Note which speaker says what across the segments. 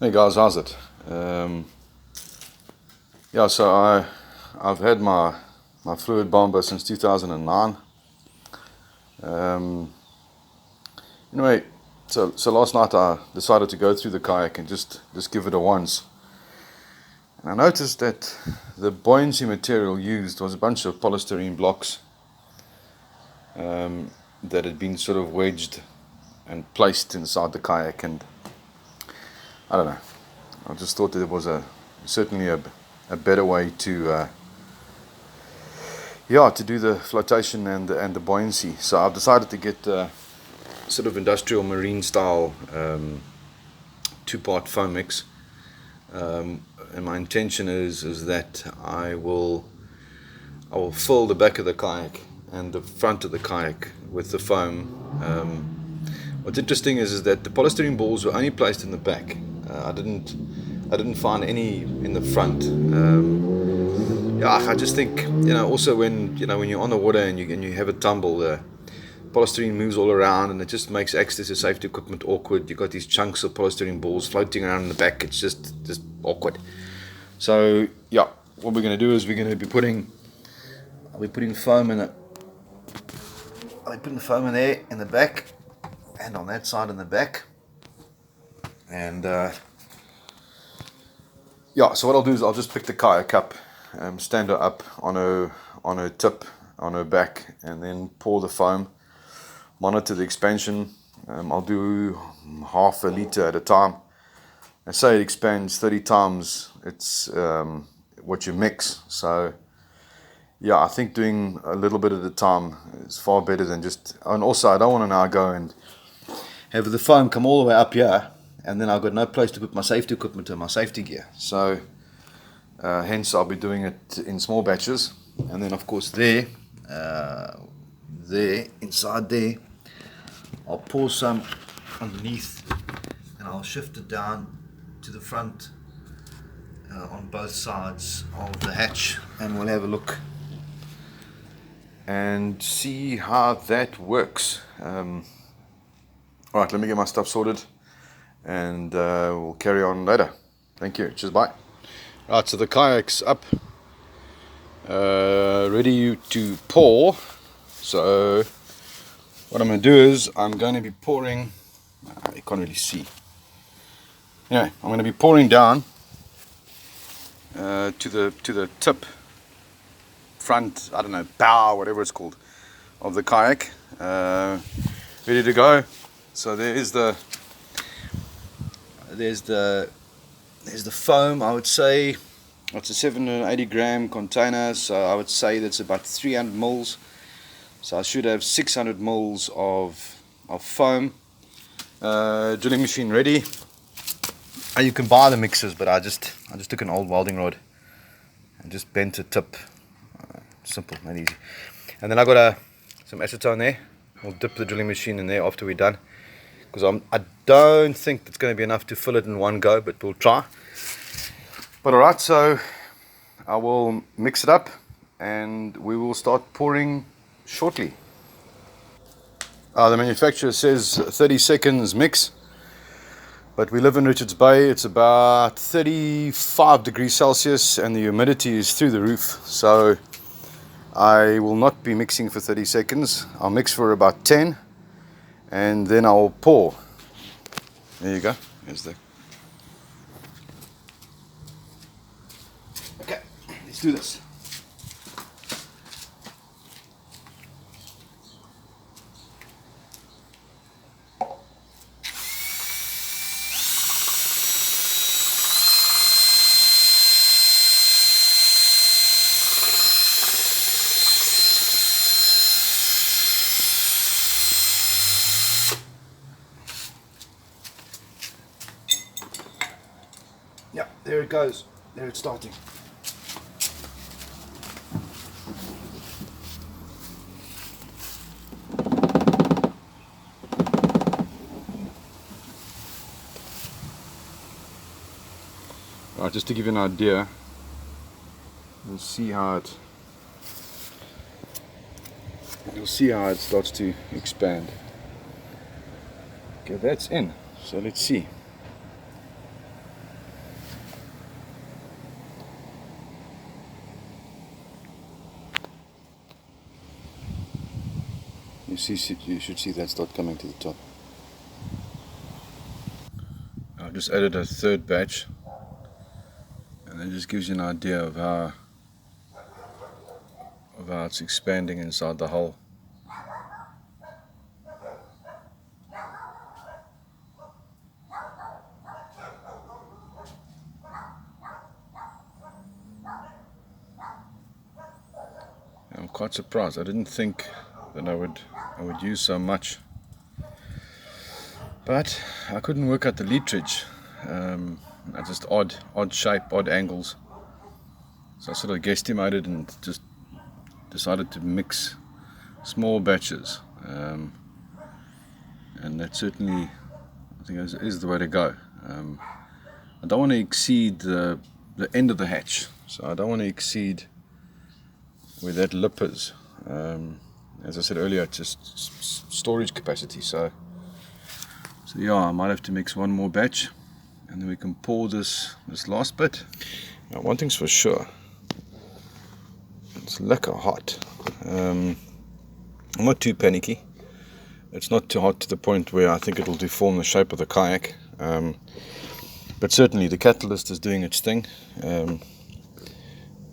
Speaker 1: Hey guys, how's it? Yeah, so I've had my fluid bomber since 2009. Anyway, so last night I decided to go through the kayak and just give it a once. And I noticed that the buoyancy material used was a bunch of polystyrene blocks that had been sort of wedged and placed inside the kayak, and I don't know. I just thought that it was certainly a better way to do the flotation and the buoyancy. So I've decided to get sort of industrial marine style 2-part foam mix, and my intention is that I will fill the back of the kayak and the front of the kayak with the foam. What's interesting is that the polystyrene balls were only placed in the back. I didn't find any in the front. I just think, also when you're on the water and you have a tumble, the polystyrene moves all around and it just makes access to safety equipment awkward. You've got these chunks of polystyrene balls floating around in the back. It's just awkward. So yeah, what we're going to do is I'll be putting foam in it. I'll be putting foam in there in the back and on that side in the back. And so what I'll do is I'll just pick the kayak up, stand her up on her tip, on her back, and then pour the foam, monitor the expansion. I'll do half a liter at a time. I say it expands 30 times it's what you mix. So yeah, I think doing a little bit at a time is far better than and also I don't want to now go and have the foam come all the way up here, and then I've got no place to put my safety equipment and my safety gear. So hence I'll be doing it in small batches, and then of course there inside there I'll pour some underneath and I'll shift it down to the front on both sides of the hatch, and we'll have a look and see how that works. Alright, let me get my stuff sorted and we'll carry on later. Thank you. Cheers, bye. Right, so the kayak's up, ready to pour. So what I'm going to do is I'm going to be pouring. You can't really see. Anyway, I'm going to be pouring down to the tip, front, I don't know, bow, whatever it's called, of the kayak, ready to go. So there's the foam. I would say it's a 780 gram container, so I would say that's about 300 mils. So I should have 600 mils of foam. Drilling machine ready. You can buy the mixers, but I just took an old welding rod and just bent a tip. Simple and easy. And then I got some acetone there. We'll dip the drilling machine in there after we're done, because I don't think it's going to be enough to fill it in one go, but we'll try. But alright, so I will mix it up and we will start pouring shortly. The manufacturer says 30 seconds mix, but we live in Richards Bay. It's about 35 degrees Celsius and the humidity is through the roof, so I will not be mixing for 30 seconds. I'll mix for about 10 and then I'll pour. There you go. Here's the. Okay, let's do this. Yeah, there it goes. There it's starting. Alright, just to give you an idea, you'll see how it starts to expand. Okay, that's in. So let's see. You should see that start coming to the top. I've just added a third batch, and it just gives you an idea of how it's expanding inside the hull. I'm quite surprised. I didn't think that I would use so much, but I couldn't work out the literage. Just odd shape, odd angles. So I sort of guesstimated and just decided to mix small batches, and that certainly, I think, is the way to go. I don't want to exceed the end of the hatch, so I don't want to exceed where that lip is. As I said earlier, it's just storage capacity. So yeah, I might have to mix one more batch, and then we can pour this last bit. Now, one thing's for sure, it's lekker hot. I'm not too panicky. It's not too hot to the point where I think it'll deform the shape of the kayak. But certainly the catalyst is doing its thing, and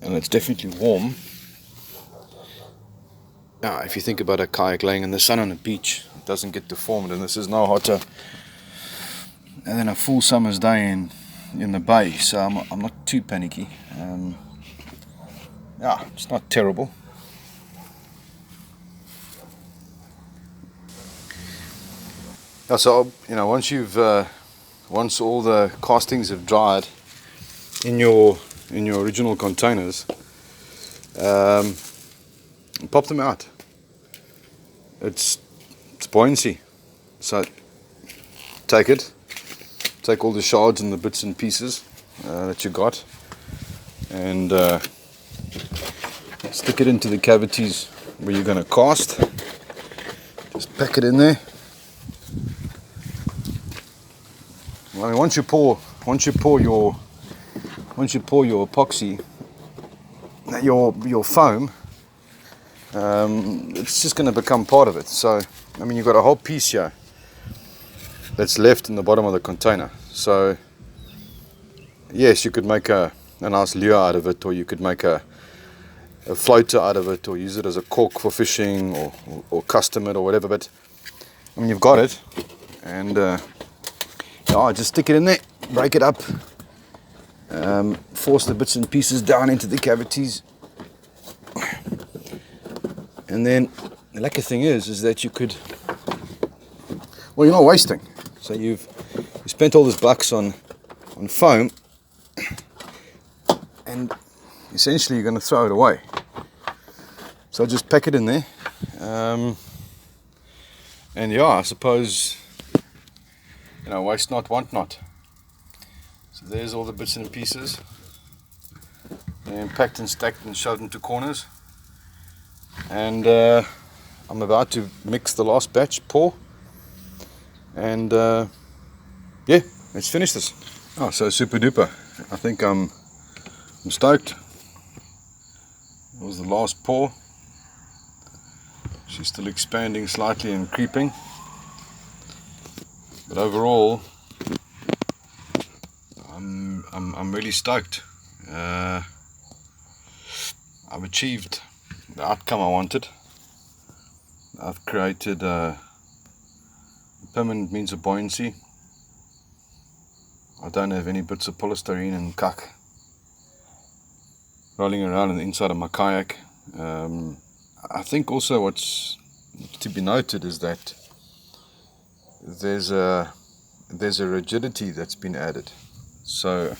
Speaker 1: it's definitely warm. Now, if you think about a kayak laying in the sun on a beach, it doesn't get deformed, and this is no hotter than a full summer's day in the bay. So I'm not too panicky. Yeah, it's not terrible. Yeah, so once all the castings have dried in your original containers, pop them out. It's buoyancy. So take all the shards and the bits and pieces that you got, and stick it into the cavities where you're going to cast. Just pack it in there. I mean, once you pour your epoxy, your foam, it's just going to become part of it. So, I mean, you've got a whole piece here that's left in the bottom of the container. So, yes, you could make a nice lure out of it, or you could make a floater out of it, or use it as a cork for fishing, or custom it, or whatever. But I mean, you've got it, and just stick it in there, break it up, force the bits and pieces down into the cavities. And then the lucky thing is that you could, well, you're not wasting. So you spent all this bucks on foam, and essentially you're going to throw it away. So just pack it in there, and yeah, I suppose, waste not, want not. So there's all the bits and pieces, and packed and stacked and shoved into corners. And I'm about to mix the last batch, pour, and yeah, let's finish this. Oh, so super duper. I think I'm stoked. It was the last pour. She's still expanding slightly and creeping, but overall, I'm really stoked. I've achieved the outcome I wanted. I've created a permanent means of buoyancy. I don't have any bits of polystyrene and kak rolling around in the inside of my kayak. I think also what's to be noted is that there's a rigidity that's been added. So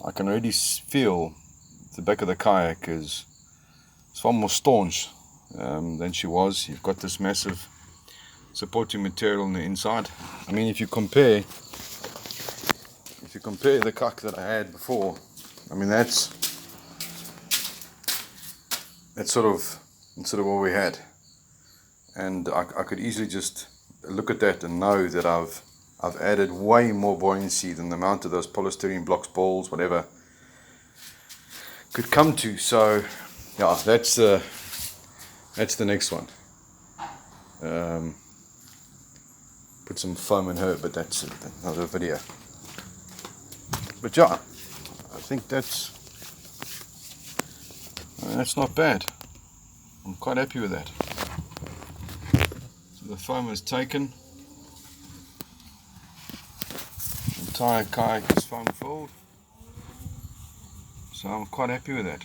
Speaker 1: I can already feel the back of the kayak is far more staunch than she was. You've got this massive supporting material on the inside. I mean, if you compare the kak that I had before, I mean that's sort of what we had, and I could easily just look at that and know that I've added way more buoyancy than the amount of those polystyrene blocks, balls, whatever could come to. So yeah, that's the next one. put some foam in her, but that's another video. But yeah, I think that's not bad. I'm quite happy with that. So the foam is taken. The entire kayak is foam filled. So I'm quite happy with that.